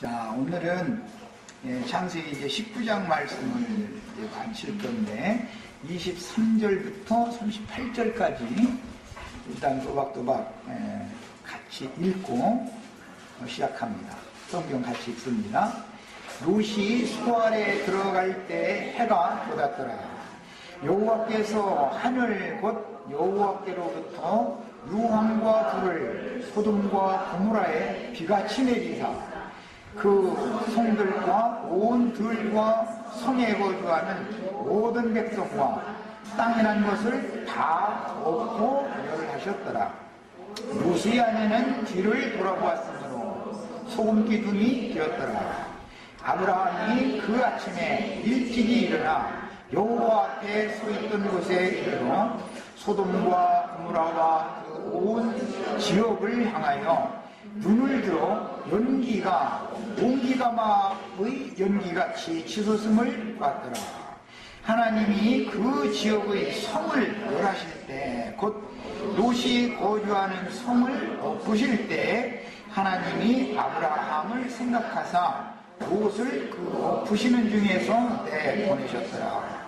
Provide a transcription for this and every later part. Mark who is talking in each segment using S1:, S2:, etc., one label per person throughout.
S1: 자, 오늘은 창세기 이제 19장 말씀을 이제 마칠 건데 23절부터 38절까지 일단 또박또박 같이 읽고 시작합니다. 성경 같이 읽습니다. 롯이 소알에 들어갈 때 해가 돋았더라. 여호와께서 하늘 곧 여호와께로부터 유황과 불을 소돔과 고모라에 비같이 내리사 그 성들과 온 들과 성에 거주하는 모든 백성과 땅에 난 것을 다 없고 멸하셨더라. 롯의 아내는 뒤를 돌아보았으므로 소금 기둥이 되었더라. 아브라함이 그 아침에 일찍이 일어나 여호와 앞에 서 있던 곳에 이르러 소돔과 고모라와 그 온 지역을 향하여 눈을 들어 연기가 온기가마의 연기같이 치솟음을 봤더라. 하나님이 그 지역의 성을 멸하실 때, 곧 롯이 거주하는 성을 엎으실 때 하나님이 아브라함을 생각하사 롯을 그 엎으시는 중에서 내보내셨더라.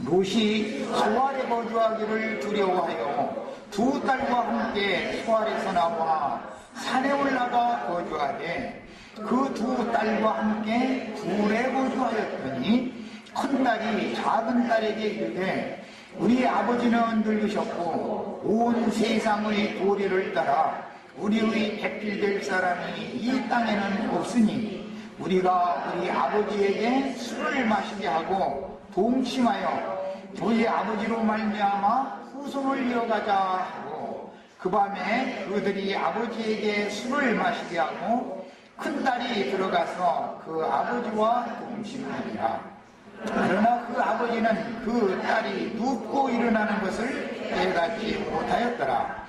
S1: 롯이 소알에 거주하기를 두려워하여 두 딸과 함께 소알에서 나와 산에 올라가 거주하되 그 두 딸과 함께 둘에 거주하였더니 큰 딸이 작은 딸에게 이르되 우리 아버지는 늙으셨고 온 세상의 도리를 따라 우리의 배필될 사람이 이 땅에는 없으니 우리가 우리 아버지에게 술을 마시게 하고 동침하여 우리 아버지로 말미암아 후손을 이어가자 하고 그 밤에 그들이 아버지에게 술을 마시게 하고 큰 딸이 들어가서 그 아버지와 동침하리라. 그러나 그 아버지는 그 딸이 눕고 일어나는 것을 깨닫지 못하였더라.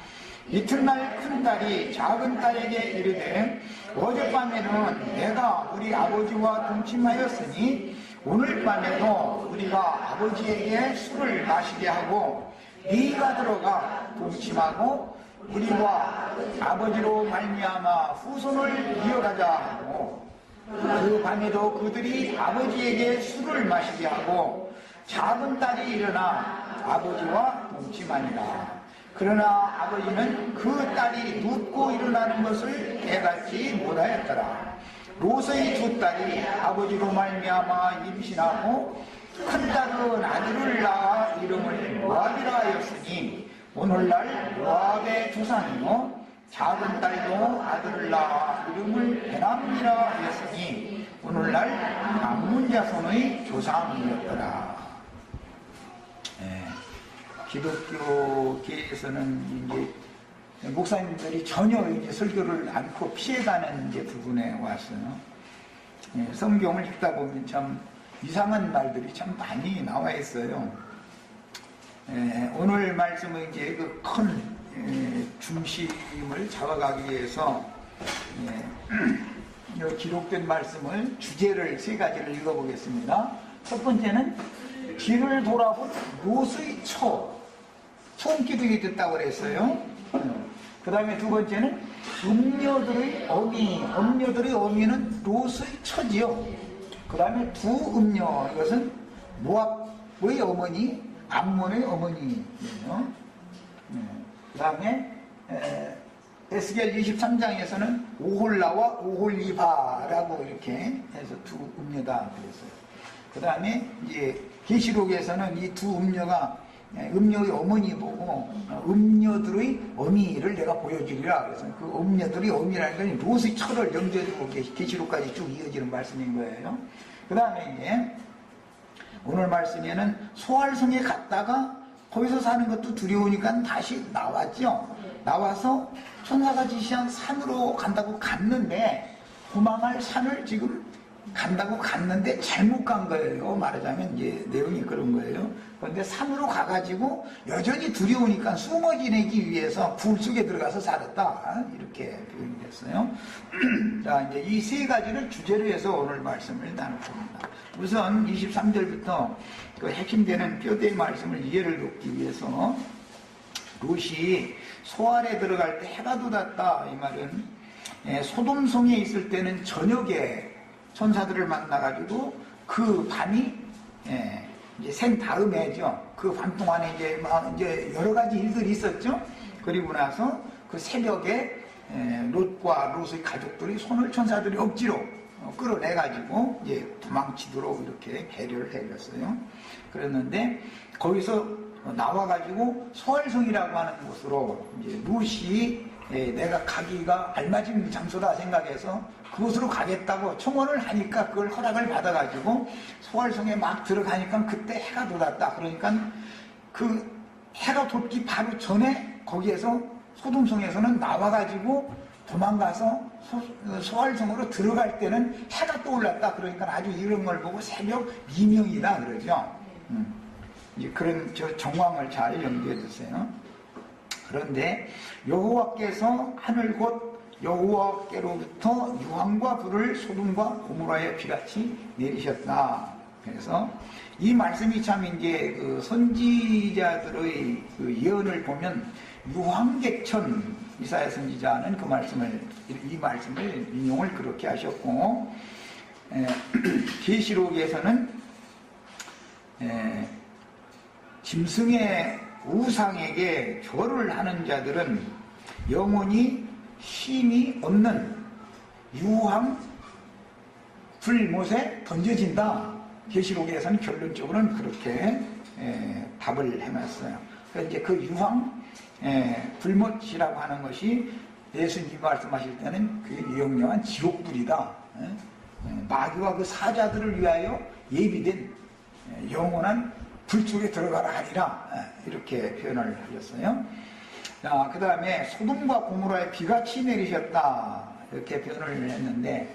S1: 이튿날 큰 딸이 작은 딸에게 이르되 어젯밤에는 내가 우리 아버지와 동침하였으니 오늘 밤에도 우리가 아버지에게 술을 마시게 하고 네가 들어가 동침하고 우리와 아버지로 말미암아 후손을 이어가자 하고 그 밤에도 그들이 아버지에게 술을 마시게 하고 작은 딸이 일어나 아버지와 동침하니라. 그러나 아버지는 그 딸이 눕고 일어나는 것을 깨닫지 못하였더라. 롯의 두 딸이 아버지로 말미암아 임신하고 큰 딸은 아들을 낳아 이름을 모압이라 하였으니 오늘날 모압의 조상이요 작은 딸도 아들을 낳아 이름을 베람이라 하였으니 오늘날 암몬 자손의 조상이었더라. 기독교계에서는 이제 목사님들이 전혀 이제 설교를 않고 피해가는 이제 부분에 왔어요. 성경을 읽다 보면 참 이상한 말들이 참 많이 나와 있어요. 오늘 말씀은 이제 그 큰 중심을 잡아가기 위해서 기록된 말씀을 주제를 세 가지를 읽어보겠습니다. 첫 번째는 뒤를 돌아본 롯의 소금기둥이 됐다고 그랬어요. 그 다음에 두 번째는 음녀들의 어미는 롯의 처지요. 그 다음에 두 음녀, 이것은 모압의 어머니, 암몬의 어머니예요. 그 다음에 에스겔 23장에서는 오홀라와 오홀리바라고 이렇게 해서 두 음녀다 그랬어요. 그 다음에 이제 계시록에서는 이 두 음녀가 음녀의 어머니 보고 음녀들의 어미를 내가 보여주리라. 그래서 그 음녀들의 어미라는 건 롯의 철을 염두에 두고 계시록까지 쭉 이어지는 말씀인 거예요. 그 다음에 이제 오늘 말씀에는 소알성에 갔다가 거기서 사는 것도 두려우니까 다시 나왔죠. 나와서 천사가 지시한 산으로 간다고 갔는데 도망할 산을 지금 간다고 갔는데 잘못 간 거예요. 말하자면 이제 내용이 그런 거예요. 그런데 산으로 가가지고 여전히 두려우니까 숨어 지내기 위해서 굴 속에 들어가서 살았다. 이렇게 표현이 됐어요. 자, 이제 이 세 가지를 주제로 해서 오늘 말씀을 나눌 겁니다. 우선 23절부터 그 핵심되는 뼈대의 말씀을 이해를 돕기 위해서 롯이 소알에 들어갈 때 해가 돋았다. 이 말은 소돔성에 있을 때는 저녁에 천사들을 만나가지고 그 밤이 이제 샌 다음에죠. 그 밤 동안에 이제 여러 가지 일들이 있었죠. 그리고 나서 그 새벽에 롯과 롯의 가족들이 손을 천사들이 억지로 끌어내가지고 이제 도망치도록 이렇게 배려를 해줬어요. 그랬는데 거기서 나와가지고 소알성이라고 하는 곳으로 이제 롯이 내가 가기가 알맞은 장소다 생각해서 그곳으로 가겠다고 청혼을 하니까 그걸 허락을 받아가지고 소알성에 막 들어가니까 그때 해가 돋았다. 그러니까 그 해가 돋기 바로 전에 거기에서 소돔성에서는 나와가지고 도망가서 소알성으로 들어갈 때는 해가 떠올랐다. 그러니까 아주 이런 걸 보고 새벽 미명이다 그러죠. 이제 그런 정황을 잘 염두에 두세요. 그런데 여호와께서 하늘 곧 여호와께로부터 유황과 불을 소돔과 고모라에 비같이 내리셨다. 그래서 이 말씀이 참 이제 그 선지자들의 그 예언을 보면 유황객천 이사야 선지자는 이 말씀을 인용을 그렇게 하셨고, 계시록에서는 짐승의 우상에게 절을 하는 자들은 영원히 힘이 없는 유황 불못에 던져진다. 계시록에서는 결론적으로는 그렇게 답을 해놨어요. 그래서 이제 그 유황 불못이라고 하는 것이 예수님이 말씀하실 때는 그게 영영한 지옥불이다. 마귀와 그 사자들을 위하여 예비된 영원한 불 속에 들어가라 하리라. 이렇게 표현을 하셨어요. 그 다음에 소돔과 고모라에 비같이 내리셨다. 이렇게 표현을 했는데,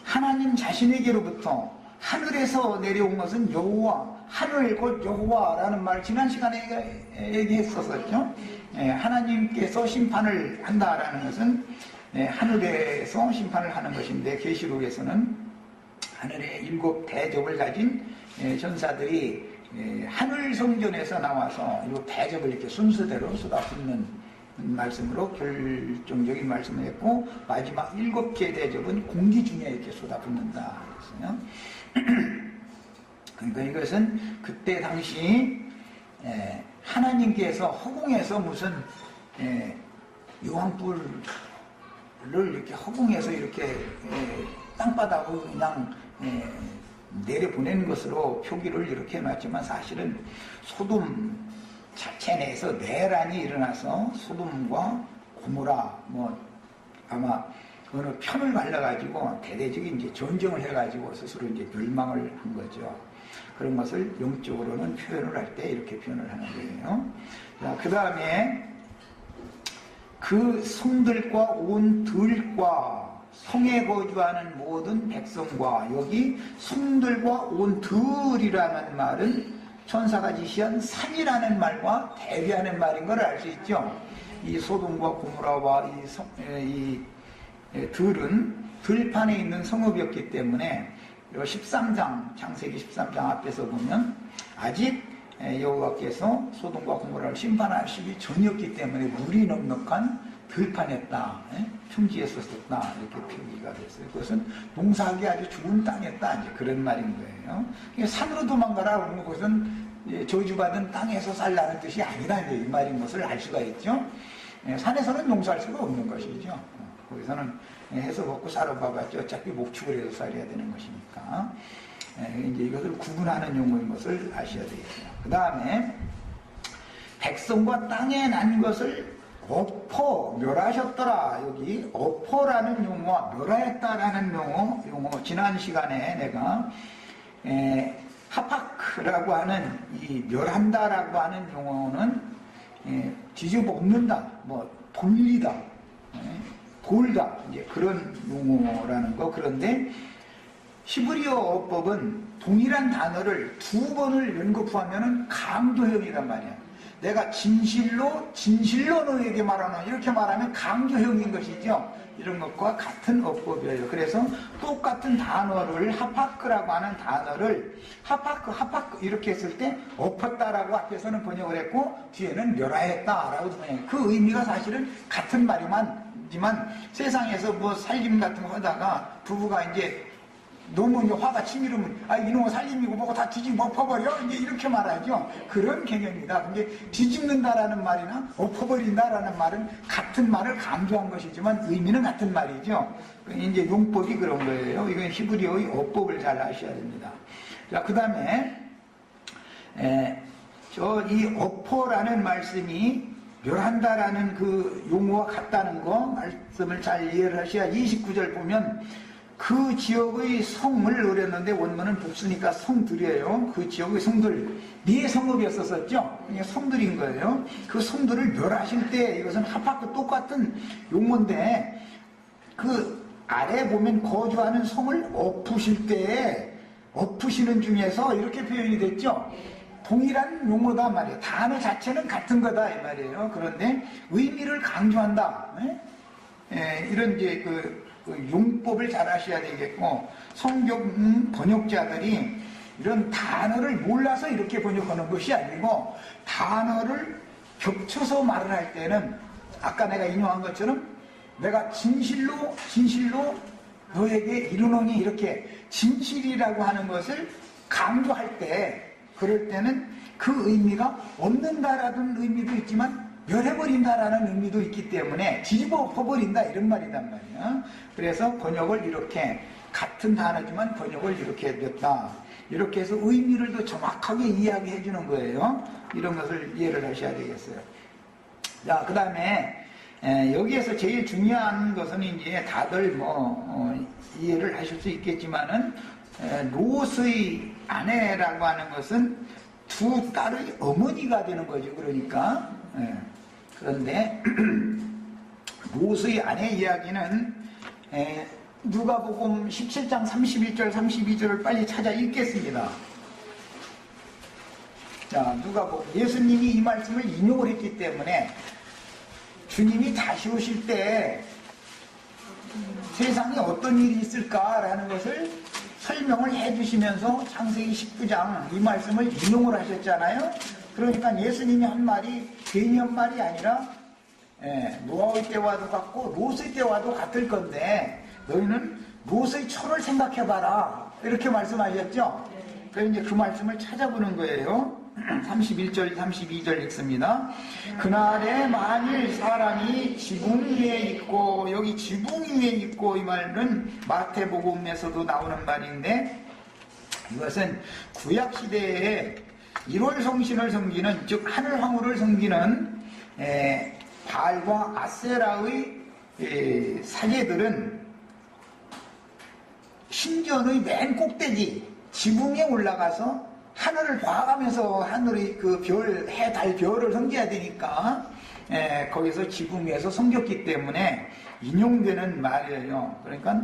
S1: 하나님 자신에게로부터 하늘에서 내려온 것은 여호와, 하늘 곧 여호와라는 말 지난 시간에 얘기했었죠. 하나님께서 심판을 한다라는 것은 하늘에서 심판을 하는 것인데, 계시록에서는 하늘에 7 대접을 가진 전사들이 하늘 성전에서 나와서 이 대접을 이렇게 순서대로 쏟아붓는 말씀으로 결정적인 말씀을 했고, 마지막 7개 대접은 공기 중에 이렇게 쏟아붓는다 그랬어요. 그러니까 이것은 그때 당시 하나님께서 허공에서 무슨 유황불을 이렇게 허공에서 이렇게 땅바닥으로 그냥 내려보내는 것으로 표기를 이렇게 해놨지만, 사실은 소돔 자체 내에서 내란이 일어나서 소돔과 고모라 아마 어느 편을 갈라가지고 대대적인 이제 전쟁을 해가지고 스스로 이제 멸망을 한 거죠. 그런 것을 영적으로는 표현을 할 때 이렇게 표현을 하는 거예요. 그 다음에 그 성들과 온 들과 성에 거주하는 모든 백성과, 여기 성들과 온 들이라는 말은 천사가 지시한 산이라는 말과 대비하는 말인 걸 알 수 있죠. 이 소돔과 고모라와 이 들은 들판에 있는 성읍이었기 때문에 13장, 창세기 13장 앞에서 보면 아직 여호와께서 소돔과 고모라를 심판하시기 전이었기 때문에 물이 넉넉한 들판이었다, 평지했었다, 이렇게 표기가 됐어요. 그것은 농사하기 아주 좋은 땅이었다, 이제 그런 말인 거예요. 산으로 도망가라 그러면 그것은 저주받은 땅에서 살라는 뜻이 아니라 이 말인 것을 알 수가 있죠. 산에서는 농사할 수가 없는 것이죠. 거기서는 해서 먹고 살아봐봤자 어차피 목축을 해서 살아야 되는 것이니까. 이제 이것을 구분하는 용어인 것을 아셔야 되겠어요. 그 다음에 백성과 땅에 난 것을 엎어 멸하셨더라. 여기 엎어라는 용어와 멸하였다라는 용어 지난 시간에 내가 하파크라고 하는 이 멸한다라고 하는 용어는 뒤집어 엎는다, 돌리다, 돌다, 이제 그런 용어라는 거. 그런데 히브리어 어법은 동일한 단어를 2번을 연거푸하면 강조형이란 말이야. 내가 진실로 너에게 말하노, 이렇게 말하면 강조형인 것이죠. 이런 것과 같은 어법이에요. 그래서 똑같은 단어를 하파크라고 하는 단어를 하파크 이렇게 했을 때 엎었다라고 앞에서는 번역을 했고 뒤에는 멸하였다라고 번역해요. 그 의미가 사실은 같은 말이만 하지만 세상에서 뭐 살림 같은 거 하다가 부부가 이제 너무 이제 화가 치밀으면 이놈의 살림이고 뭐고 다 뒤집어 엎어버려 이제 이렇게 말하죠. 그런 개념이다. 근데 뒤집는다라는 말이나 엎어버린다라는 말은 같은 말을 강조한 것이지만 의미는 같은 말이죠. 이제 용법이 그런 거예요. 이건 히브리어의 어법을 잘 아셔야 됩니다. 자, 그 다음에 이 엎어라는 말씀이 멸한다라는 그 용어와 같다는 거 말씀을 잘 이해를 하셔야 29절 보면 그 지역의 성을 노렸는데 원문은 복수니까 성들이에요. 그 지역의 성들, 네 성읍이었었죠. 그냥 성들인 거예요. 그 성들을 멸하실 때 이것은 합학도 똑같은 용어인데 그 아래 보면 거주하는 성을 엎으실 때에 엎으시는 중에서 이렇게 표현이 됐죠. 동일한 용어다 말이에요. 단어 자체는 같은 거다 이 말이에요. 그런데 의미를 강조한다. 이런 이제 그 용법을 잘 아셔야 되겠고, 성경 번역자들이 이런 단어를 몰라서 이렇게 번역하는 것이 아니고 단어를 겹쳐서 말을 할 때는 아까 내가 인용한 것처럼 내가 진실로 너에게 이르노니 이렇게 진실이라고 하는 것을 강조할 때 그럴 때는 그 의미가 없는다라는 의미도 있지만 멸해버린다라는 의미도 있기 때문에 뒤집어 엎어버린다 이런 말이란 말이야. 그래서 번역을 이렇게 같은 단어지만 번역을 이렇게 했다. 이렇게 해서 의미를 더 정확하게 이해하게 해주는 거예요. 이런 것을 이해를 하셔야 되겠어요. 자, 그 다음에 여기에서 제일 중요한 것은 이제 다들 이해를 하실 수 있겠지만은 롯의 아내라고 하는 것은 두 딸의 어머니가 되는 거죠. 그러니까 그런데 롯의 아내 이야기는 누가복음 17장 31절 32절을 빨리 찾아 읽겠습니다. 자, 누가복음 예수님이 이 말씀을 인용을 했기 때문에 주님이 다시 오실 때 세상에 어떤 일이 있을까라는 것을 설명을 해주시면서 창세기 19장 이 말씀을 인용을 하셨잖아요. 그러니까 예수님이 한 말이 괜히 한 말이 아니라 노아의 때와도 같고 롯의 때와도 같을 건데 너희는 롯의 처를 생각해봐라 이렇게 말씀하셨죠. 그래서 이제 그 말씀을 찾아보는 거예요. 31절 32절 읽습니다. 그날에 만일 사람이 지붕 위에 있고, 여기 지붕 위에 있고 이 말은 마태복음에서도 나오는 말인데 이것은 구약시대에 1월 성신을 섬기는, 즉 하늘황후를 섬기는 바알과 아세라의 사제들은 신전의 맨 꼭대기 지붕에 올라가서 하늘을 봐가면서 하늘의 그 별, 해, 달, 별을 섬겨야 되니까 거기서 지붕 위에서 섬겼기 때문에 인용되는 말이에요. 그러니까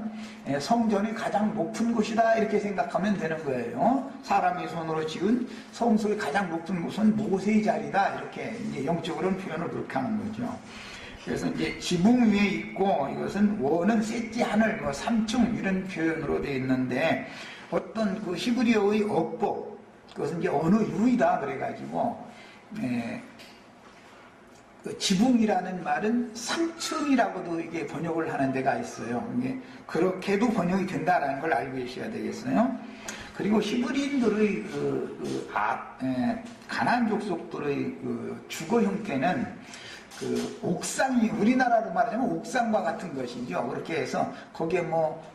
S1: 성전이 가장 높은 곳이다 이렇게 생각하면 되는 거예요. 사람이 손으로 지은 성소의 가장 높은 곳은 모세의 자리다 이렇게 이제 영적으로는 표현을 그렇게 하는 거죠. 그래서 이제 지붕 위에 있고 이것은 원은 셋째 하늘, 3층 이런 표현으로 되어 있는데 어떤 그 히브리어의 어법 그것은 이제 어느 유이다 그래가지고 그 지붕이라는 말은 3층이라고도 이게 번역을 하는 데가 있어요. 이게 그렇게도 번역이 된다라는 걸 알고 계셔야 되겠어요. 그리고 히브리인들의 가나안 족속들의 그 주거 형태는 그 옥상이 우리나라로 말하자면 옥상과 같은 것이죠. 그렇게 해서 거기에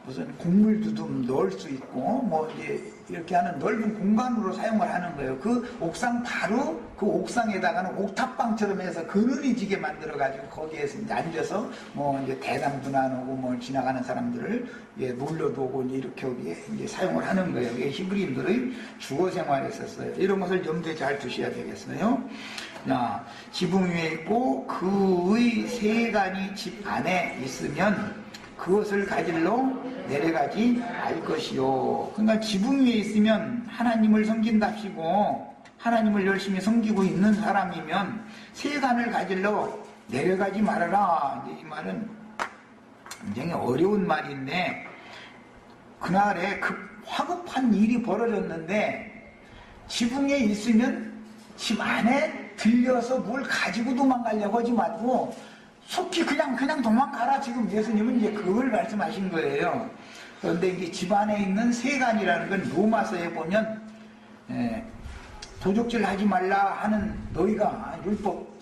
S1: 무슨 곡물도 좀 넣을 수 있고 이제 이렇게 하는 넓은 공간으로 사용을 하는 거예요. 그 옥상 바로 그 옥상에다가는 옥탑방처럼 해서 그늘이 지게 만들어 가지고 거기에서 이제 앉아서 이제 대담도 나누고 지나가는 사람들을 놀러도 오고 이렇게 이제 사용을 하는 거예요. 이게 히브리인들의 주거 생활이었어요. 이런 것을 염두에 잘 두셔야 되겠어요. 자, 지붕 위에 있고 그의 세간이 집 안에 있으면 그것을 가질러 내려가지 말 것이요. 그러니까 지붕 위에 있으면 하나님을 섬긴답시고 하나님을 열심히 섬기고 있는 사람이면 세간을 가질러 내려가지 말아라. 이제 이 말은 굉장히 어려운 말인데 그날에 화급한 일이 벌어졌는데 지붕에 있으면 집 안에 들려서 뭘 가지고 도망가려고 하지 말고 속히 그냥 도망가라. 지금 예수님은 이제 그걸 말씀하신 거예요. 그런데 이게 집안에 있는 세간이라는 건 로마서에 보면 도적질 하지 말라 하는 너희가 율법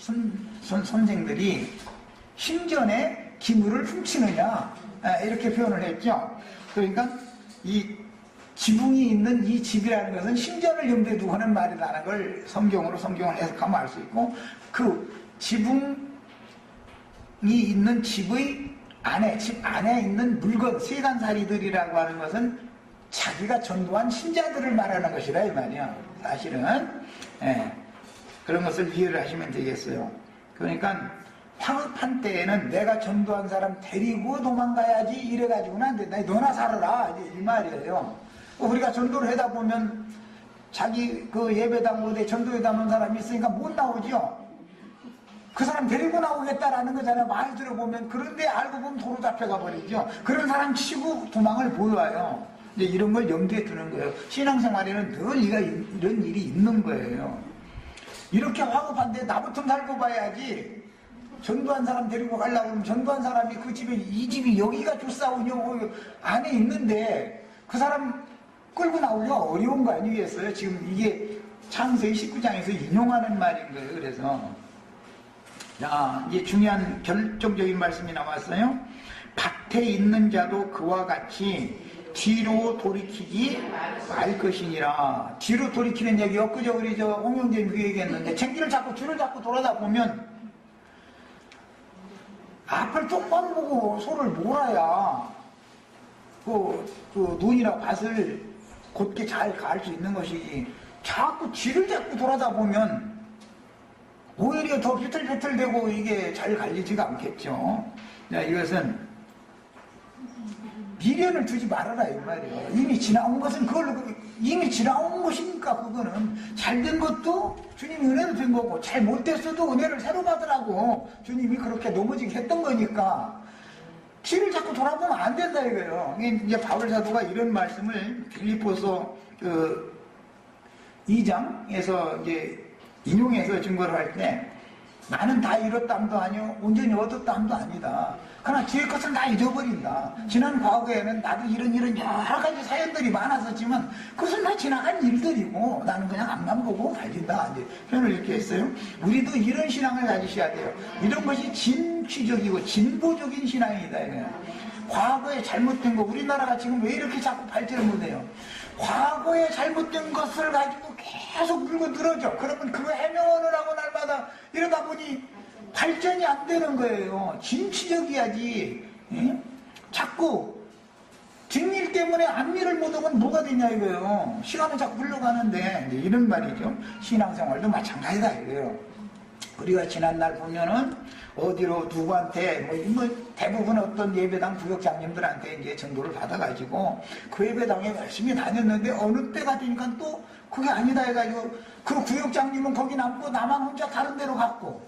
S1: 선생들이 신전에 기물을 훔치느냐 이렇게 표현을 했죠. 그러니까 이 지붕이 있는 이 집이라는 것은 신전을 염두에 두고 하는 말이라는 걸 성경을 해석하면 알 수 있고, 그 지붕이 있는 집의 안에, 집 안에 있는 물건, 세간살이들이라고 하는 것은 자기가 전도한 신자들을 말하는 것이라 이 말이야. 사실은 그런 것을 이해를 하시면 되겠어요. 그러니까 황급한 때에는 내가 전도한 사람 데리고 도망가야지 이래가지고는 안 된다. 너나 살아라 이 말이에요. 우리가 전도를 하다 보면 자기 그 예배당 어디 전도회담 온 사람이 있으니까 못 나오죠. 그 사람 데리고 나오겠다라는 거잖아요. 말 들어보면. 그런데 알고 보면 도로 잡혀가 버리죠. 그런 사람 치고 도망을 보여요. 이제 이런 걸 염두에 두는 거예요. 신앙생활에는 늘 이런 일이 있는 거예요. 이렇게 화급한데 나부터 살고 봐야지. 전도한 사람 데리고 가려고 그러면 전도한 사람이 그 집에, 이 집이 여기가 좋사오냐 안에 있는데 그 사람 끌고 나오기가 어려운 거 아니겠어요? 지금 이게 창세기 19장에서 인용하는 말인 거예요. 그래서 자, 이제 중요한 결정적인 말씀이 나왔어요. 밭에 있는 자도 그와 같이 뒤로 돌이키지 말 것이니라. 뒤로 돌이키는 얘기요. 그저 우리 홍영재님 그 얘기했는데 뒤를 자꾸 돌아다 보면 앞을 똑바로 보고 소를 몰아야 그 논이나 밭을 곧게 잘 갈 수 있는 것이지, 자꾸 뒤를 자꾸 돌아다 보면 오히려 더 비틀비틀대고 이게 잘 갈리지가 않겠죠. 이것은 미련을 두지 말아라 이 말이에요. 이미 지나온 것은 이미 지나온 것이니까 그거는 잘된 것도 주님이 은혜로 된 거고 잘 못됐어도 은혜를 새로 받으라고 주님이 그렇게 넘어지게 했던 거니까 뒤를 자꾸 돌아보면 안 된다 이거예요. 이제 바울 사도가 이런 말씀을 필리포서 2장에서 이제 인용해서 증거를 할 때, 나는 다 잃었담도 아니요 온전히 얻었담도 아니다. 그러나 뒤의 것은 다 잊어버린다. 지난 과거에는 나도 이런 여러 가지 사연들이 많았었지만 그것은 다 지나간 일들이고 나는 그냥 앞만 보고 달린다. 이제 표현을 이렇게 했어요. 우리도 이런 신앙을 가지셔야 돼요. 이런 것이 진취적이고 진보적인 신앙이다. 과거에 잘못된 거, 우리나라가 지금 왜 이렇게 자꾸 발전을 못해요? 과거에 잘못된 것을 가지고 계속 물고 늘어져. 그러면 그거 해명을 하고 날마다 이러다 보니 발전이 안 되는 거예요. 진취적이야지. 예? 자꾸 뒷일 때문에 앞일을 못하면 뭐가 되냐 이거예요. 시간은 자꾸 흘러가는데 이런 말이죠. 신앙생활도 마찬가지다 이거예요. 우리가 지난날 보면은 어디로 누구한테 대부분 어떤 예배당 구역장님들한테 이제 전도를 받아가지고 그 예배당에 열심히 다녔는데 어느 때가 되니까 또 그게 아니다 해가지고 그 구역장님은 거기 남고 나만 혼자 다른 데로 갔고,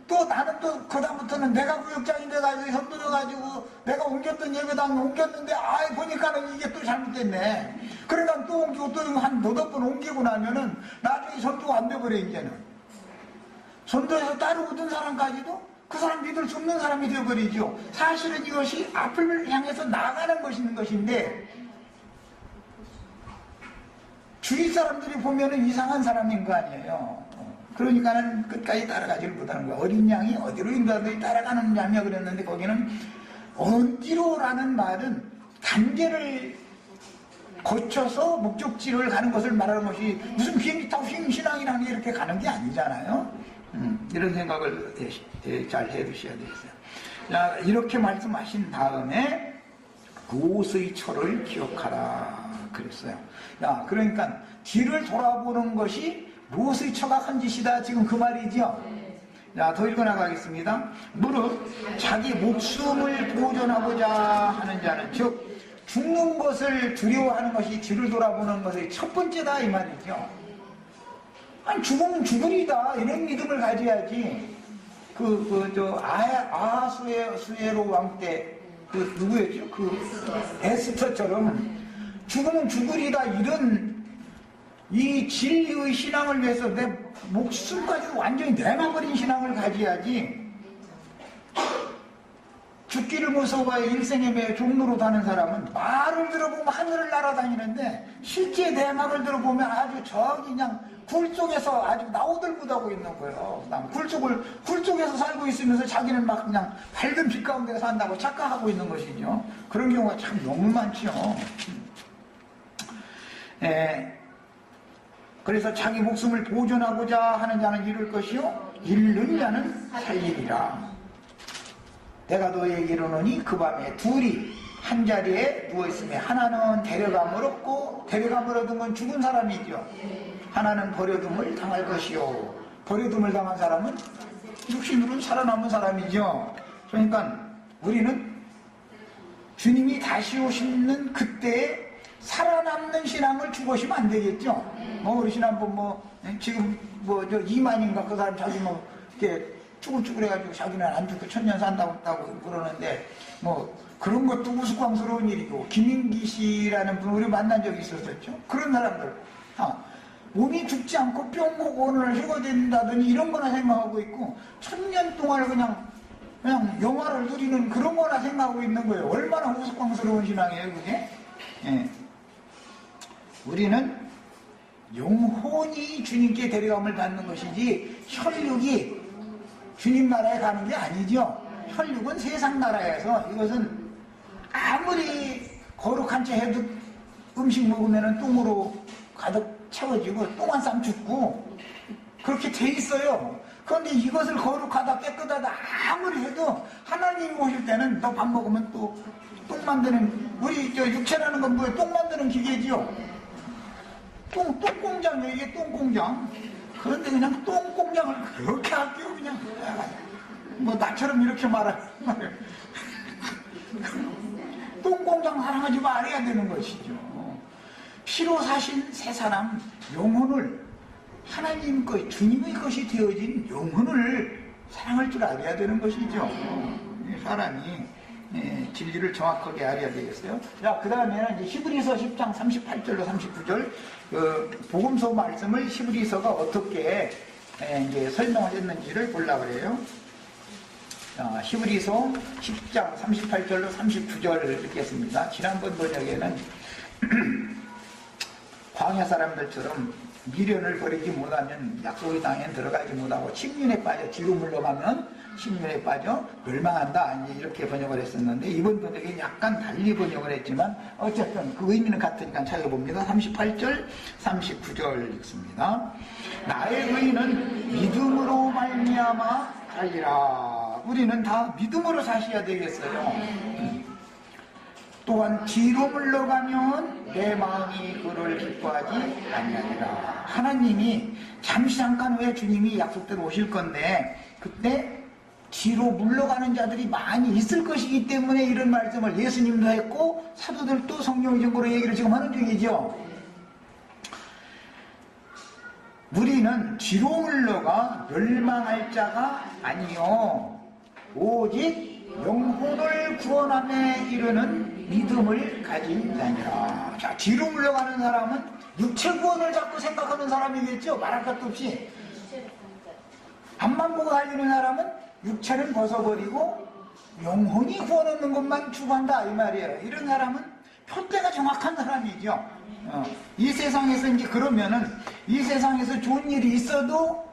S1: 또 나는 또 그다음부터는 내가 구역장이 돼가지고 선도여가지고 내가 옮겼던 예배당에 옮겼는데 보니까는 이게 또 잘못됐네. 그러니까 또 옮기고 또 한 너댓 번 옮기고 나면은 나중에 선도가 안 돼버려. 이제는 선도에서 따르고든 사람까지도 그 사람 믿을 수 없는 사람이 되어버리죠. 사실은 이것이 앞을 향해서 나가는 것인데 주위 사람들이 보면은 이상한 사람인 거 아니에요. 그러니까는 끝까지 따라가지를 못하는 거야. 어린 양이 어디로 인도하더니 따라가는 양이야 그랬는데, 거기는 어디로라는 말은 단계를 거쳐서 목적지를 가는 것을 말하는 것이 무슨 비행기 타고 신앙이라는 게 이렇게 가는 게 아니잖아요. 이런 생각을 잘 해두셔야 되겠어요. 자, 이렇게 말씀하신 다음에 롯의 처를 기억하라 그랬어요. 야, 그러니까 뒤를 돌아보는 것이 롯의 처가 한 짓이다. 지금 그 말이죠. 자, 더 읽어나가겠습니다. 무릇 자기 목숨을 보존하고자 하는 자는, 즉 죽는 것을 두려워하는 것이 뒤를 돌아보는 것의 첫 번째다 이 말이죠. 아니, 죽으면 죽으리다 이런 믿음을 가져야지. 아하수에로 왕 때 누구였죠? 에스더처럼 죽으면 죽으리다 이런 이 진리의 신앙을 위해서 내 목숨까지 완전히 내놔버린 신앙을 가져야지. 죽기를 무서워해 일생에 매여 종로로 다는 사람은 말을 들어보면 하늘을 날아다니는데 실제 내막을 들어보면 아주 저기 그냥 굴 속에서 아주 나오들못하고 있는 거예요. 굴 속에서 살고 있으면서 자기는 막 그냥 밝은 빛 가운데 산다고 착각하고 있는 것이죠. 그런 경우가 참 너무 많죠. 그래서 자기 목숨을 보존하고자 하는 자는 이룰 것이요 잃는 자는 살리리라. 내가 너에게 이르노니 그 밤에 둘이 한 자리에 누워있으며 하나는 데려감을 얻고 데려감을 얻은 건 죽은 사람이죠. 하나는 버려둠을 당할 것이요. 버려둠을 당한 사람은 육신으로는 살아남은 사람이죠. 그러니까 우리는 주님이 다시 오시는 그때에 살아남는 신앙을 죽으시면 안 되겠죠. 우리 지난번 지금 저 이만인가 그 사람 자기 이렇게 쭈글쭈글해가지고 자기는 안 죽고 천년 산다고 그러는데 그런 것도 우스꽝스러운 일이고 김인기 씨라는 분 우리 만난 적이 있었죠. 그런 사람들 몸이 죽지 않고 뿅고원을 휴거된다더니 이런 거나 생각하고 있고 천년 동안을 그냥 영화를 누리는 그런 거나 생각하고 있는 거예요. 얼마나 우스꽝스러운 신앙이에요 그게. 우리는 영혼이 주님께 데려감을 받는 것이지 혈육이 주님 나라에 가는 게 아니죠. 혈육은 세상 나라에서 이것은 아무리 거룩한 채 해도 음식 먹으면 똥으로 가득 채워지고 똥 한 쌈 죽고 그렇게 돼 있어요. 그런데 이것을 거룩하다 깨끗하다 아무리 해도 하나님이 오실 때는 너 밥 먹으면 또 똥 만드는 우리 육체라는 건 뭐예요? 똥 만드는 기계지요. 똥공장이에요. 이게 똥공장. 그런데 그냥 똥공장을 그렇게 할게요. 그냥 나처럼 이렇게 말하는 똥공장 사랑하지 말아야 되는 것이죠. 피로 사신 새 사람 영혼을 하나님 것 주님의 것이 되어진 영혼을 사랑할 줄 알아야 되는 것이죠. 사람이 진리를 정확하게 알아야 되겠어요. 자, 그 다음에는 이제 히브리서 10장 38절로 39절 복음서 말씀을 히브리서가 어떻게 이제 설명을 했는지를 보려고 그래요. 히브리서 10장 38절로 39절을 읽겠습니다. 지난번 번역에는 광야 사람들처럼 미련을 버리지 못하면 약속의 땅에 들어가지 못하고 침륜에 빠져 뒤로 물러가면 침륜에 빠져 멸망한다 이렇게 번역을 했었는데 이번 번역에 약간 달리 번역을 했지만 어쨌든 그 의미는 같으니까 찾아봅니다. 38절 39절 읽습니다. 나의 의인은 믿음으로 말미암아 살리라. 우리는 다 믿음으로 사셔야 되겠어요. 또한 뒤로 물러가면 내 마음이 그를 기뻐하지 아니하리라. 하나님이 잠깐 후에 주님이 약속대로 오실 건데 그때 뒤로 물러가는 자들이 많이 있을 것이기 때문에 이런 말씀을 예수님도 했고 사도들도 성경의 증거로 얘기를 지금 하는 중이죠. 우리는 뒤로 물러가 멸망할 자가 아니요 오직 영혼을 구원함에 이르는 믿음을 가진 자니라. 자, 뒤로 물러가는 사람은 육체 구원을 자꾸 생각하는 사람이겠죠. 말할 것도 없이. 앞만 보고 달리는 사람은 육체는 벗어버리고 영혼이 구원 얻는 것만 추구한다 이 말이에요. 이런 사람은 표대가 정확한 사람이죠. 이 세상에서 이제 그러면은 이 세상에서 좋은 일이 있어도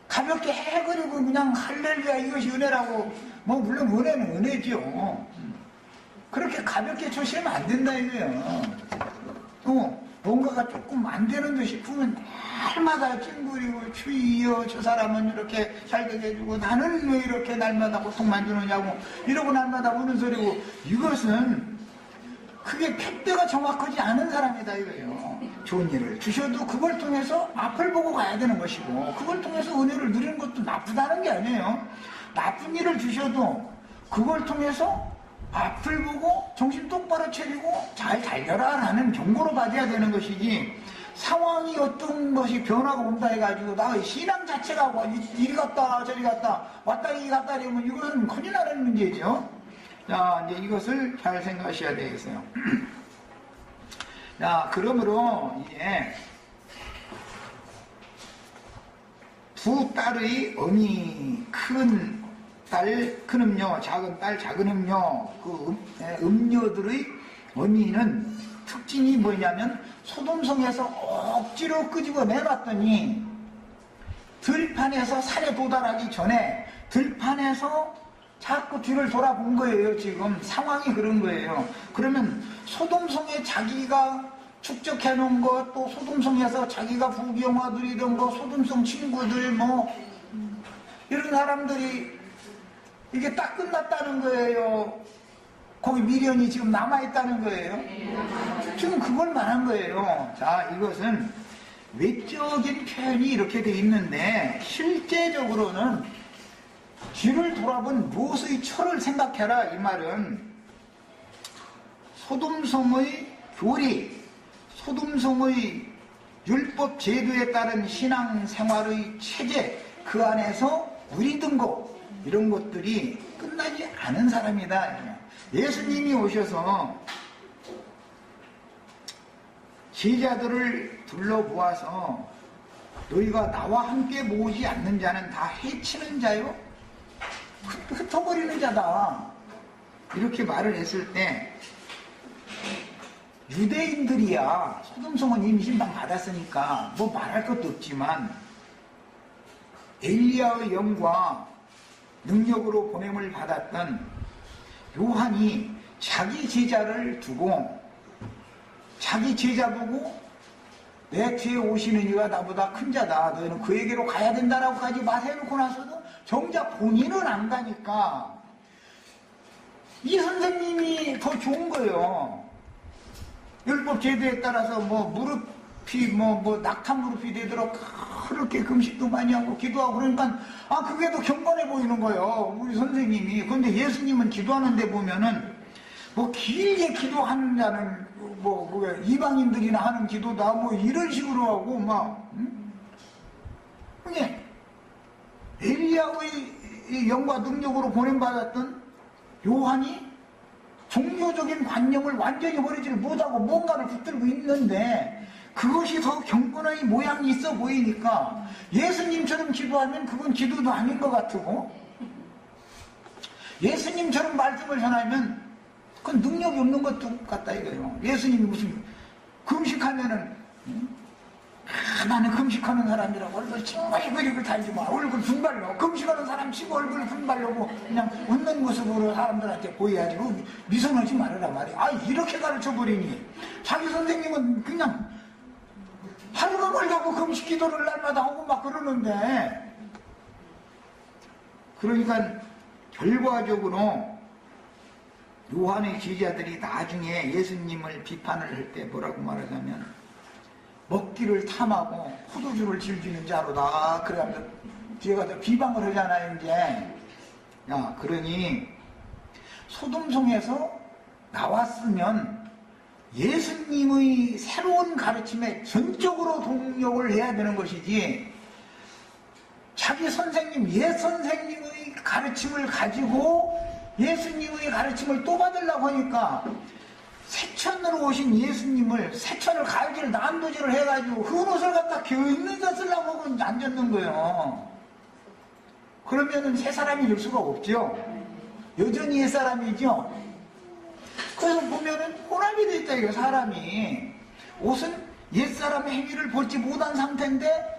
S1: 가볍게 해그리고 그냥 할렐루야 이것이 은혜라고 물론 은혜는 은혜죠. 그렇게 가볍게 조시면 안 된다 이거예요. 뭔가가 조금 안 되는 듯 싶으면 날마다 찡그리고 주의여 저 사람은 이렇게 잘 되게 해주고 나는 왜 이렇게 날마다 고통만 주느냐고 이러고 날마다 우는 소리고 이것은 그게 푯대가 정확하지 않은 사람이다 이거예요. 좋은 일을 주셔도 그걸 통해서 앞을 보고 가야 되는 것이고 그걸 통해서 은혜를 누리는 것도 나쁘다는 게 아니에요. 나쁜 일을 주셔도 그걸 통해서 앞을 보고 정신 똑바로 차리고 잘 달려라 라는 경고로 받아야 되는 것이지 상황이 어떤 것이 변화가 온다 해가지고 나 신앙 자체가 이리 갔다 저리 갔다 왔다 이리 갔다 이러면 이것은 큰일 나는 문제죠. 자, 이제 이것을 잘 생각하셔야 되겠어요. 자, 그러므로 이제 두 딸의 언이 큰 딸 큰 음료, 작은 딸 작은 음료, 그 음료들의 원인은 특징이 뭐냐면 소돔성에서 억지로 끄집어 내놨더니 들판에서 산에 도달하기 전에 들판에서 자꾸 뒤를 돌아본 거예요. 지금 상황이 그런 거예요. 그러면 소돔성에 자기가 축적해 놓은 것, 또 소돔성에서 자기가 부귀영화 누리던 거, 소돔성 친구들 뭐 이런 사람들이 이게 딱 끝났다는 거예요. 거기 미련이 지금 남아있다는 거예요. 지금 그걸 말한 거예요. 자, 이것은 외적인 표현이 이렇게 돼 있는데 실제적으로는 뒤를 돌아본 롯의 처를 생각해라. 이 말은 소돔성의 교리, 소돔성의 율법 제도에 따른 신앙생활의 체제, 그 안에서 누리던 것, 이런 것들이 끝나지 않은 사람이다. 예수님이 오셔서 제자들을 둘러보아서 너희가 나와 함께 모으지 않는 자는 다 해치는 자요, 흩어버리는 자다, 이렇게 말을 했을 때 유대인들이야 소돔성은 이미 심판 받았으니까 뭐 말할 것도 없지만 엘리야의 영과 능력으로 보냄을 받았던 요한이 자기 제자를 두고 자기 제자 보고 내 뒤에 오시는 이가 나보다 큰 자다, 너희는 그에게로 가야 된다라고까지 말해놓고 나서도 정작 본인은 안 가니까 이 선생님이 더 좋은 거예요. 율법 제도에 따라서 뭐 무릎이 뭐 낙타 무릎이 되도록 그렇게 금식도 많이 하고 기도하고 그러니까 그게 더 경건해 보이는 거예요, 우리 선생님이. 근데 예수님은 기도하는데 보면은 뭐 길게 기도하는 자는 뭐 이방인들이나 하는 기도다 뭐 이런 식으로 하고 막 그게 엘리야의 영과 능력으로 보냄받았던 요한이 종교적인 관념을 완전히 버리지를 못하고 뭔가를 붙들고 있는데 그것이 더 경건의 모양이 있어 보이니까 예수님처럼 기도하면 그건 기도도 아닌 것 같고, 예수님처럼 말씀을 전하면 그건 능력이 없는 것도 같다 이거예요. 예수님이 무슨 금식하면은 나는 금식하는 사람이라고 얼굴 정말 그리고 달지 마, 얼굴 분발로 금식하는 사람 치고 얼굴 분발로고 그냥 웃는 모습으로 사람들한테 보여야지 미소 넣지 말아라 말이야. 이렇게 가르쳐버리니 자기 선생님은 그냥 하루가 멀다고 금식 기도를 날마다 하고 막 그러는데, 그러니까 결과적으로 요한의 제자들이 나중에 예수님을 비판을 할 때 뭐라고 말하자면 먹기를 탐하고 포도주를 즐기는 자로다, 그래가면서 뒤에 가서 비방을 하잖아요. 이제 야, 그러니 소돔성에서 나왔으면 예수님의 새로운 가르침에 전적으로 동력을 해야 되는 것이지, 자기 선생님, 옛 선생님의 가르침을 가지고 예수님의 가르침을 또 받으려고 하니까 새천으로 오신 예수님을, 새천을 가위질 난도질을 해가지고 흙옷을 갖다 겨있는 데 쓰려고 안 젖는 거예요. 그러면은 새 사람이 될 수가 없죠. 여전히 옛 사람이죠. 그래서 보면은 혼합이 돼 있다 이거. 사람이 옷은 옛사람의 행위를 보지 못한 상태인데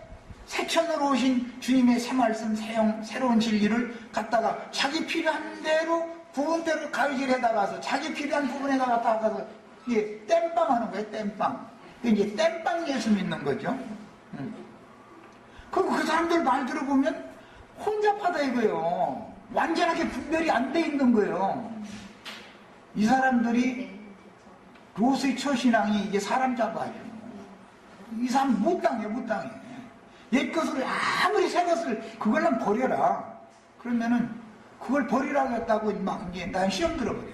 S1: 새천으로 오신 주님의 새 말씀, 새로운 진리를 갖다가 자기 필요한 대로 부분대로 가위질에다 가서 자기 필요한 부분에다 갖다 가서 이게 땜빵 하는 거예요. 땜빵. 이제 땜빵 예수 믿는 거죠. 그리고 그 사람들 말 들어보면 혼잡하다 이거예요. 완전하게 분별이 안 돼 있는 거예요. 이 사람들이 롯의 처신앙이 이게 사람 잡아요. 이 사람 못 당해. 옛것을 아무리 새 것을 그걸랑 버려라. 그러면은 그걸 버리라고 했다고 막 이제 난 시험 들어버려.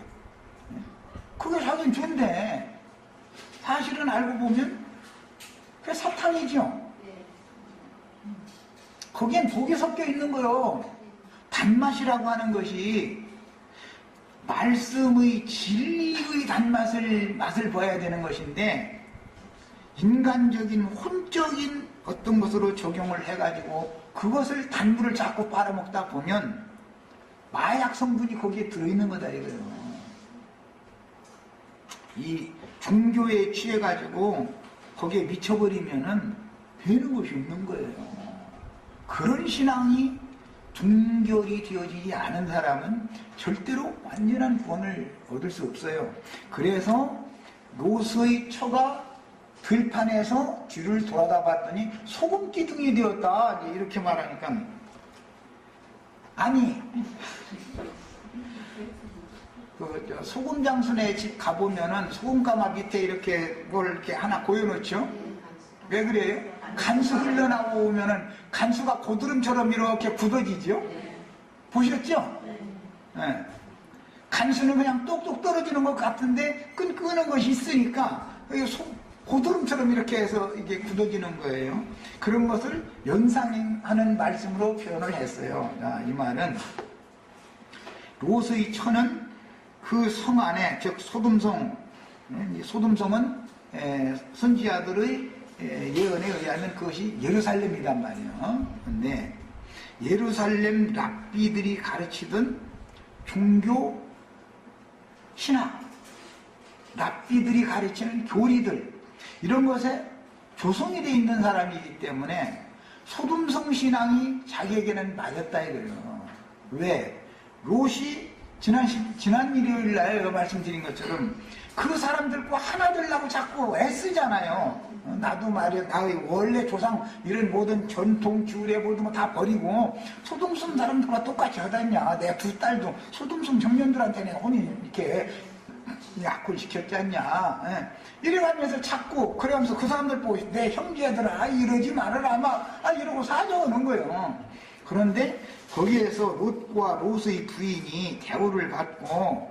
S1: 그게 자기는 좋은데 사실은 알고 보면 그게 사탕이죠. 거기엔 독이 섞여 있는 거요. 단맛이라고 하는 것이 말씀의 진리의 맛을 봐야 되는 것인데, 인간적인 혼적인 어떤 것으로 적용을 해가지고 그것을 단물을 자꾸 빨아먹다 보면 마약 성분이 거기에 들어있는 거다 이거예요. 이 종교에 취해가지고 거기에 미쳐버리면은 되는 것이 없는 거예요. 그런 신앙이 종결이 되어지지 않은 사람은 절대로 완전한 구원을 얻을 수 없어요. 그래서 롯의 처가 들판에서 뒤를 돌아다 봤더니 소금 기둥이 되었다 이렇게 말하니까, 아니 그 소금 장수네 집 가보면은 소금가마 밑에 이렇게 뭘 이렇게 하나 고여놓죠. 왜 그래요? 간수 흘러나오면은 간수가 고드름처럼 이렇게 굳어지죠. 보셨죠? 네. 간수는 그냥 똑똑 떨어지는 것 같은데 끈끈한 것이 있으니까 고드름처럼 이렇게 해서 이게 굳어지는 거예요. 그런 것을 연상하는 말씀으로 표현을 했어요. 자, 이 말은 롯의 처는 그 성 안에, 즉 소돔성, 소돔성은 선지자들의 예언에 의하면 그것이 예루살렘이란 말이에요. 근데 예루살렘 랍비들이 가르치던 종교 신학, 랍비들이 가르치는 교리들, 이런 것에 조성이 되어 있는 사람이기 때문에 소돔성 신앙이 자기에게는 맞았다 이거예요. 왜? 롯이 지난 일요일 날 말씀드린 것처럼 그 사람들과 하나 되려고 자꾸 애쓰잖아요. 나도 말이야, 나의 원래 조상 이런 모든 전통 규례 모든 거 다 버리고 소돔성 사람들과 똑같이 하다냐. 내 두 딸도 소돔성 청년들한테 내가 혼이 이렇게 약혼 시켰지 않냐. 이래가면서 자꾸 그러면서 그 사람들 보고 내 형제들아 이러지 말아라 막 이러고 사정하는 거예요. 그런데 거기에서 롯과 롯의 부인이 대우를 받고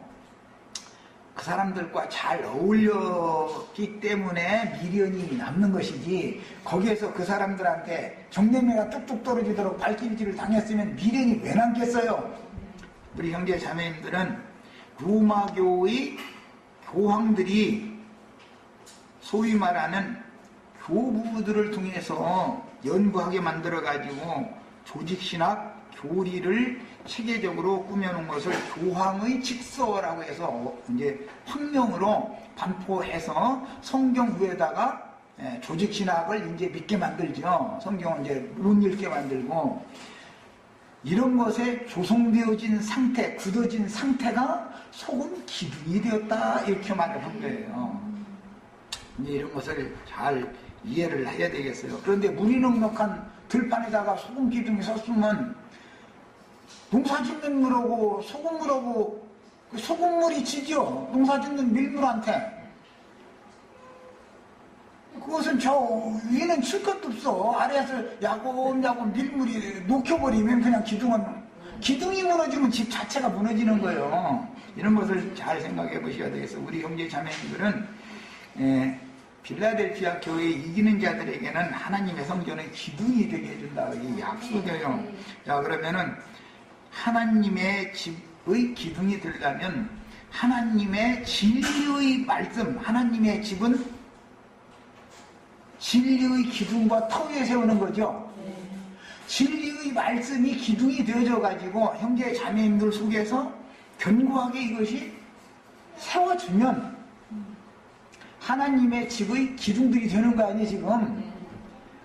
S1: 그 사람들과 잘 어울렸기 때문에 미련이 남는 것이지, 거기에서 그 사람들한테 정내미가 뚝뚝 떨어지도록 발길질을 당했으면 미련이 왜 남겠어요? 우리 형제 자매님들은 로마교의 교황들이 소위 말하는 교부들을 통해서 연구하게 만들어가지고 조직신학, 교리를 체계적으로 꾸며놓은 것을 교황의 직서라고 해서 이제 황명으로 반포해서 성경 위에다가 조직신학을 이제 믿게 만들죠. 성경을 이제 못 읽게 만들고, 이런 것에 조성되어진 상태, 굳어진 상태가 소금 기둥이 되었다 이렇게 말을 한 거예요. 이제 이런 것을 잘 이해를 해야 되겠어요. 그런데 물이 넉넉한 들판에다가 소금 기둥이 섰으면 농사 짓는 물하고 소금물하고 소금물이 지죠. 농사 짓는 밀물한테. 그것은 저 위는 칠 것도 없어. 아래에서 야곱야곱 밀물이 녹여버리면 그냥 기둥이 무너지면 집 자체가 무너지는 거예요. 이런 것을 잘 생각해 보셔야 되겠어요. 우리 형제 자매님들은 빌라델피아 교회에 이기는 자들에게는 하나님의 성전은 기둥이 되게 해준다. 이 약속이에요. 자, 그러면은 하나님의 집의 기둥이 되려면 하나님의 진리의 말씀, 하나님의 집은 진리의 기둥과 터 위에 세우는 거죠. 진리의 말씀이 기둥이 되어져 가지고 형제 자매님들 속에서 견고하게 이것이 세워주면 하나님의 집의 기둥들이 되는 거 아니에요 지금.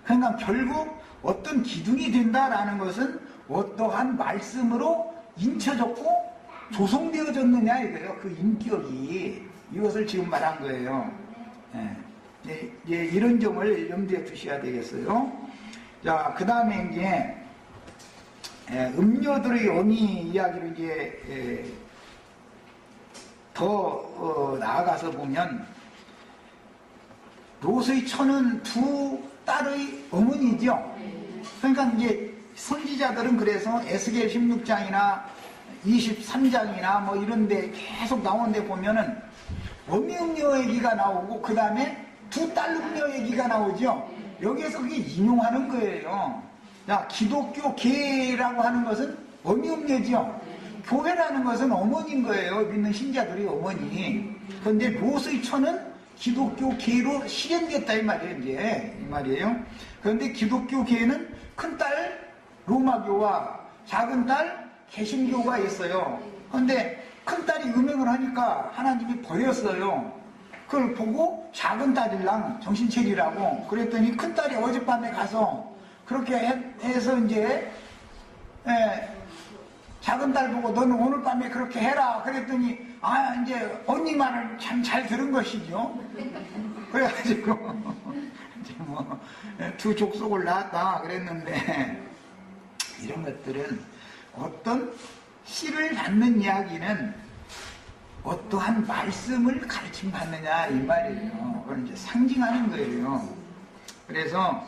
S1: 그러니까 결국 어떤 기둥이 된다라는 것은 어떠한 말씀으로 인쳐졌고 조성되어졌느냐 이거예요. 그 인격이. 이것을 지금 말한 거예요. 이런 점을 염두에 두셔야 되겠어요. 자, 그 다음에 이제 음료들의 어미 이야기를 이제 더 나아가서 보면, 롯의 처는 두 딸의 어머니죠. 그러니까 이제 선지자들은 그래서 에스겔 16장이나 23장이나 뭐 이런데 계속 나오는데 보면은 어미 음녀 얘기가 나오고 그 다음에 두 딸 음녀 얘기가 나오죠. 여기에서 그게 인용하는 거예요. 자, 기독교 계라고 하는 것은 어미 음녀죠. 교회라는 것은 어머니인 거예요. 믿는 신자들이 어머니. 그런데 롯의 처는 기독교 계로 실현됐다 이 말이에요. 이제 이 말이에요. 그런데 기독교 계는 큰 딸 로마교와 작은 딸 개신교가 있어요. 근데 큰딸이 음행을 하니까 하나님이 버렸어요. 그걸 보고 작은 딸이랑 정신 차리라고 그랬더니 큰딸이 어젯밤에 가서 그렇게 해서 이제 작은 딸 보고 너는 오늘 밤에 그렇게 해라 그랬더니 이제 언니 말을 참 잘 들은 것이죠. 그래가지고 이제 뭐 두 족속을 낳았다 그랬는데 이런 것들은 어떤 씨를 받는 이야기는 어떠한 말씀을 가르침 받느냐 이 말이에요. 그걸 이제 상징하는 거예요. 그래서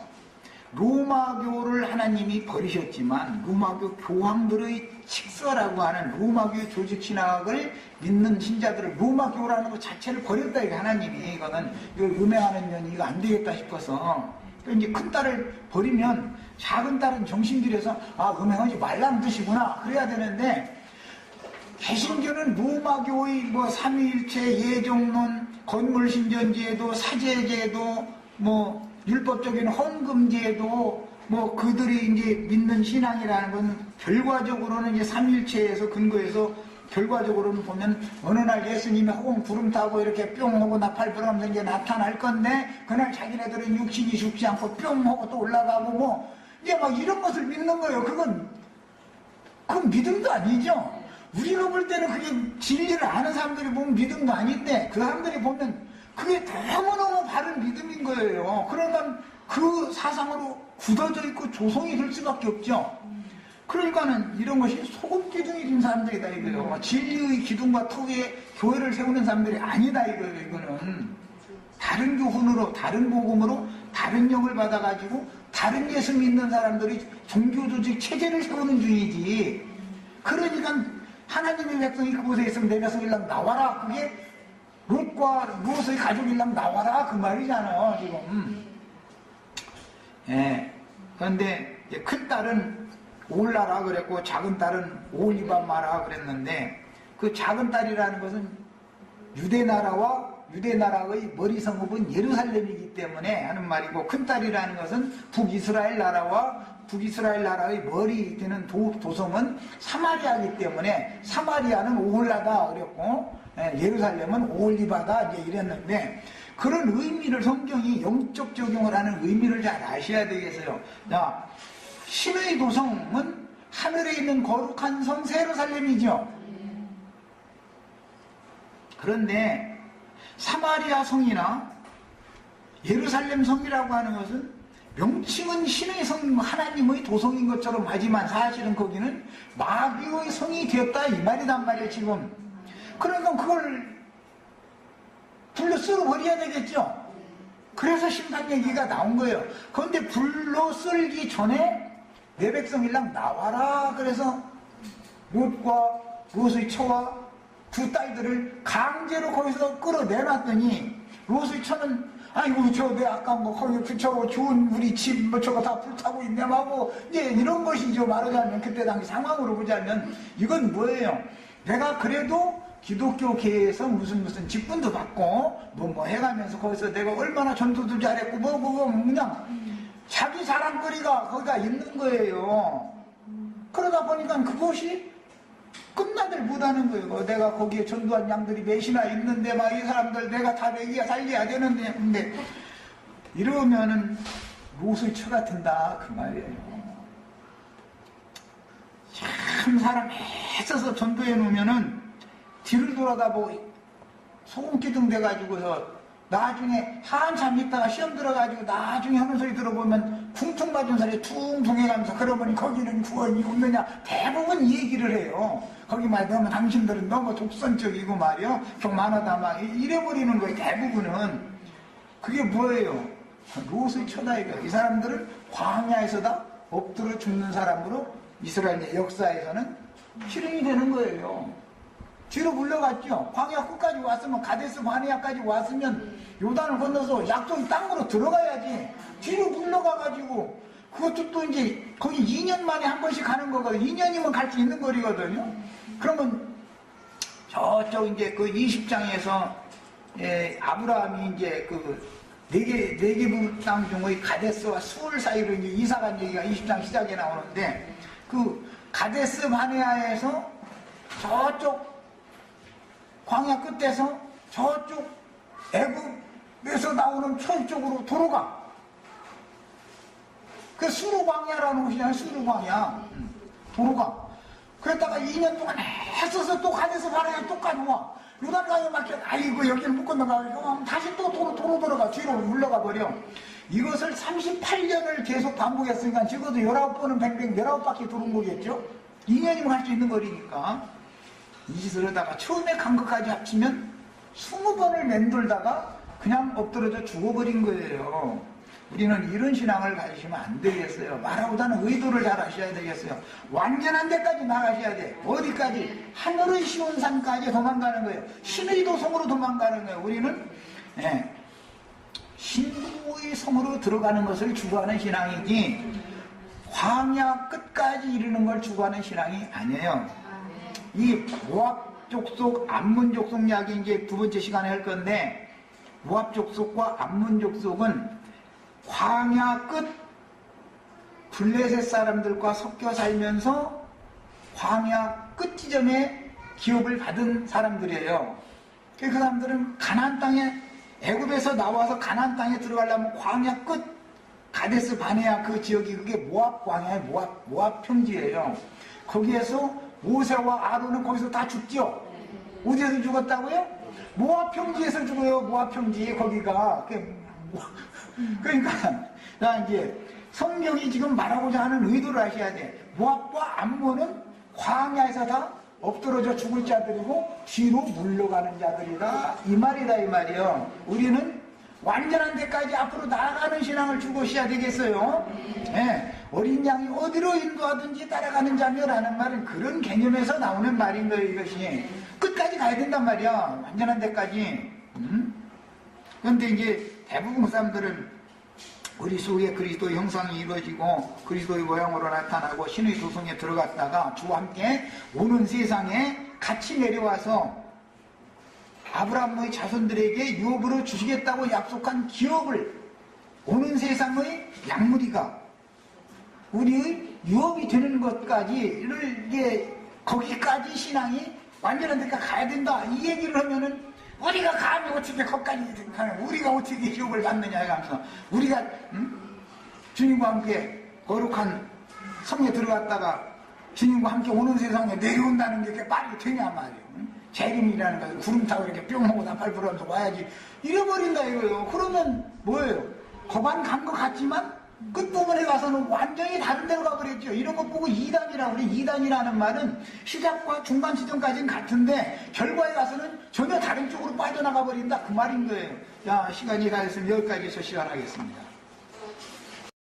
S1: 로마교를 하나님이 버리셨지만 로마교 교황들의 칙서라고 하는 로마교 조직신학을 믿는 신자들을 로마교라는 것 자체를 버렸다 이게 하나님이 이거는 이걸 음행하는 년이 이거 안 되겠다 싶어서 이제 큰 딸을 버리면 작은 딸은 정신들여서 음행하지 말라는 뜻이구나 그래야 되는데 개신교는 로마교의 뭐 삼위일체 예정론 건물신전제도 사제제도 뭐 율법적인 헌금제도 뭐 그들이 이제 믿는 신앙이라는 건 결과적으로는 이제 삼일체에서 근거해서 결과적으로는 보면 어느 날 예수님이 허공 구름 타고 이렇게 뿅 하고 나팔 불어오는 게 나타날 건데 그날 자기네들은 육신이 죽지 않고 뿅 하고 또 올라가고 뭐 이제 막 이런 것을 믿는 거예요. 그건 믿음도 아니죠. 우리가 볼 때는 그게 진리를 아는 사람들이 보면 믿음도 아닌데 그 사람들이 보면 그게 너무너무 바른 믿음인 거예요. 그러니까 그 사상으로 굳어져 있고 조성이 될 수밖에 없죠. 그러니까는 이런 것이 소금 기둥이 된 사람들이다 이거예요. 진리의 기둥과 턱에 교회를 세우는 사람들이 아니다 이거예요. 이거는 다른 교훈으로 다른 복음으로 다른 영을 받아가지고 다른 예수 믿는 사람들이 종교조직 체제를 세우는 중이지. 그러니까 하나님의 백성이 그곳에 있으면 내 백성 일랑 나와라. 그게 롯과 롯의 가족 일랑 나와라 그 말이잖아요 지금. 그런데 큰 딸은 올라라 그랬고 작은 딸은 올리바 마라 그랬는데 그 작은 딸이라는 것은 유대나라의 머리 성읍은 예루살렘이기 때문에 하는 말이고 큰 딸이라는 것은 북이스라엘 나라와 북이스라엘 나라의 머리 되는 도성은 사마리아이기 때문에 사마리아는 오홀라다 그랬고 예루살렘은 올리바다 이제 이랬는데 그런 의미를 성경이 영적 적용을 하는 의미를 잘 아셔야 되겠어요. 자, 신의 도성은 하늘에 있는 거룩한 성 예루살렘이죠. 그런데 사마리아 성이나 예루살렘 성이라고 하는 것은 명칭은 신의 성, 하나님의 도성인 것처럼 하지만 사실은 거기는 마귀의 성이 되었다 이 말이단 말이에요 지금. 그러니까 그걸 불로 쓸어버려야 되겠죠. 그래서 심판 얘기가 나온 거예요. 그런데 불로 쓸기 전에 내 백성일랑 나와라. 그래서 롯과 롯의 처와 두 딸들을 강제로 거기서 끌어내놨더니 롯의 처는 아이고 저 내 아까 뭐 거기 붙여고 좋은 우리 집 뭐 저거 다 불타고 있네 하고 이제 이런 것이죠. 말하자면 그때 당시 상황으로 보자면 이건 뭐예요? 내가 그래도 기독교계에서 무슨 직분도 받고 뭐 해가면서 거기서 내가 얼마나 전도도 잘했고 뭐 그냥 자기 자랑거리가 거기가 있는 거예요. 그러다 보니까 그것이 끝나들 못하는 거예요. 내가 거기에 전도한 양들이 몇이나 있는데 막 이 사람들 내가 다 먹이야 살려야 되는데 근데 이러면은 롯의 처 같은다 그 말이에요. 참 사람 애써서 전도해 놓으면은 뒤를 돌아다보고 소금기둥 돼가지고서 나중에 한참 있다가 시험 들어가지고 나중에 하는 소리 들어보면 쿵퉁 맞은 소리 퉁퉁 해가면서 그러면 거기는 구원이 없느냐 대부분 이 얘기를 해요. 거기만 너무 당신들은 너무 독선적이고 말이요 교만하다 막 이래버리는 거예요. 대부분은 그게 뭐예요? 롯의 처다 이거. 이 사람들은 광야에서다 엎드려 죽는 사람으로 이스라엘 역사에서는 실행이 되는 거예요. 뒤로 물러갔죠. 광야 끝까지 왔으면 가데스 바네아까지 왔으면 요단을 건너서 약속 땅으로 들어가야지. 뒤로 물러가가지고 그것도 또 이제 거기 2년 만에 한 번씩 가는 거거든요. 2년이면 갈 수 있는 거리거든요. 그러면 저쪽 이제 그 20장에서 아브라함이 이제 그 네개부 땅 중의 가데스와 수울 사이로 이제 이사 간 얘기가 20장 시작에 나오는데 그 가데스 바네아에서 저쪽 광야 끝에서 저쪽 애굽에서 나오는 서쪽으로 도로가 그 수르광야라는 곳이잖아요. 수르광야 도로가. 그랬다가 2년 동안 애써서 또 가데스 바네아 또 가져와. 요단강에 막혀. 아이고 여기를 못 건너가고 다시 또 도로 들어가. 뒤로 물러가 버려. 이것을 38년을 계속 반복했으니까 적어도 19번은 뱅뱅 19바퀴 도는 거겠죠. 2년이면 할 수 있는 거리니까. 이 짓을 하다가 처음에 간 것까지 합치면 20번을 맴돌다가 그냥 엎드러져 죽어버린 거예요. 우리는 이런 신앙을 가지시면 안 되겠어요. 말하고자는 의도를 잘 하셔야 되겠어요. 완전한 데까지 나가셔야 돼. 어디까지? 하늘의 시온산까지 도망가는 거예요. 신의 도성으로 도망가는 거예요. 우리는 신부의 성으로 들어가는 것을 추구하는 신앙이지 광야 끝까지 이르는 걸 추구하는 신앙이 아니에요. 이 모압 족속, 암몬 족속 이야기 이제 두 번째 시간에 할 건데, 모압 족속과 암몬 족속은 광야 끝 블레셋 사람들과 섞여 살면서 광야 끝 지점에 기업을 받은 사람들이에요. 그 사람들은 가나안 땅에, 애굽에서 나와서 가나안 땅에 들어가려면 광야 끝 가데스 바네아 그 지역이 그게 모압 광야의 모압 평지예요. 거기에서 모세와 아론은 거기서 다 죽죠. 어디에서 죽었다고요? 모압 평지에서 죽어요. 모압 평지 거기가. 그러니까 이제 성경이 지금 말하고자 하는 의도를 하셔야 돼. 모압과 암몬은 광야에서 다 엎드러져 죽을 자들이고 뒤로 물러가는 자들이다. 이 말이다 이 말이요. 우리는 완전한 데까지 앞으로 나아가는 신앙을 추구하셔야 되겠어요. 어린 양이 어디로 인도하든지 따라가는 자녀라는 말은 그런 개념에서 나오는 말인 거예요. 이것이 끝까지 가야 된단 말이야. 완전한 데까지. 그런데 이제 대부분 사람들은 우리 속에 그리스도의 형상이 이루어지고 그리스도의 모양으로 나타나고 신의 도성에 들어갔다가 주와 함께 오는 세상에 같이 내려와서 아브라함의 자손들에게 유업으로 주시겠다고 약속한 기업을 오는 세상의 양무리가 우리의 유업이 되는 것까지를 이제 거기까지 신앙이 완전한 데까지 가야 된다 이 얘기를 하면은 우리가 감히 어떻게 거기까지 우리가 어떻게 유업을 받느냐 하면서 우리가 주님과 함께 거룩한 성에 들어갔다가 주님과 함께 오는 세상에 내려온다는 게 말이 되냐 말이에요. 재림이라는 것은 구름 타고 이렇게 뿅 하고 나팔 불어서 와야지 잃어버린다 이거예요. 그러면 뭐예요? 거반 간 것 같지만 끝부분에 가서는 완전히 다른 데로 가버렸죠. 이런 거 보고 이단이라고 그래. 이단이라는 말은 시작과 중간 지점까지는 같은데 결과에 가서는 전혀 다른 쪽으로 빠져나가 버린다 그 말인 거예요. 자, 시간이 다 됐으면 여기까지서 시간하겠습니다.